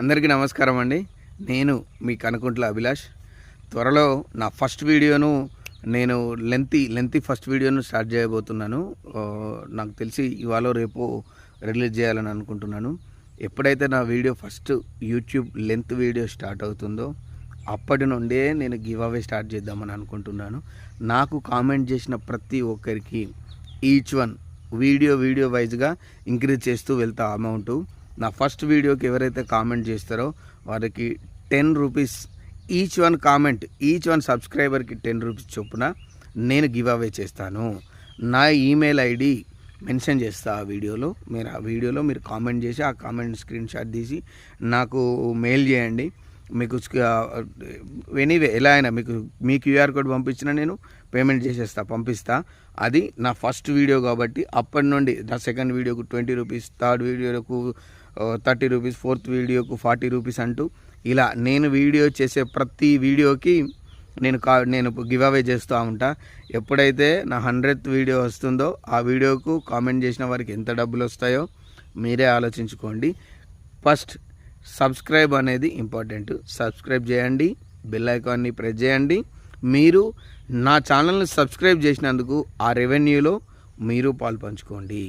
అందరికీ నమస్కారం అండి. నేను మీ కనుకుంట్ల అభిలాష్. త్వరలో నా ఫస్ట్ వీడియోను నేను లెంతీ ఫస్ట్ వీడియోను స్టార్ట్ చేయబోతున్నాను. నాకు తెలిసి ఇవాళ రేపు రిలీజ్ చేయాలని అనుకుంటున్నాను. ఎప్పుడైతే నా video first YouTube length video start అవుతుందో అప్పటి నుండే నేను గివ్ అవే స్టార్ట్ చేద్దామని అనుకుంటున్నాను. నాకు కామెంట్ చేసిన ప్రతి ఒక్కరికి ఈచ్ వన్ వీడియో వైజ్గా ఇంక్రీజ్ చేస్తూ వెళ్తా అమౌంట్. నా ఫస్ట్ వీడియోకి ఎవరైతే కామెంట్ చేస్తారో వారికి 10 రూపీస్ ఈచ్ వన్ సబ్స్క్రైబర్కి 10 రూపీస్ చొప్పున నేను గివ్ అవే చేస్తాను. నా ఈమెయిల్ ఐడి మెన్షన్ చేస్తా ఆ వీడియోలో మీరు కామెంట్ చేసి ఆ కామెంట్ స్క్రీన్ షాట్ తీసి నాకు మెయిల్ చేయండి. మీకు ఎనీవే ఎలా అయినా మీ క్యూఆర్ కోడ్ పంపించినా నేను పేమెంట్ పంపిస్తా. అది నా ఫస్ట్ వీడియో కాబట్టి అప్పటి నుండి నా సెకండ్ వీడియోకు 20 రూపీస్, థర్డ్ వీడియోకు 30 రూపీస్, ఫోర్త్ వీడియోకు 40 రూపీస్ అంటూ ఇలా నేను వీడియో చేసే ప్రతి వీడియోకి నేను గివ్ అవే చేస్తూ ఉంటా. ఎప్పుడైతే నా 100th వీడియో వస్తుందో ఆ వీడియోకు కామెంట్ చేసిన వారికి ఎంత డబ్బులు వస్తాయో మీరే ఆలోచించుకోండి. ఫస్ట్ సబ్స్క్రైబ్ అనేది ఇంపార్టెంట్. సబ్స్క్రైబ్ చేయండి, బెల్ ఐకాన్ని ప్రెస్ చేయండి. మీరు నా ఛానల్ని సబ్స్క్రైబ్ చేసినందుకు ఆ రెవెన్యూలో మీరు పాలు పంచుకోండి.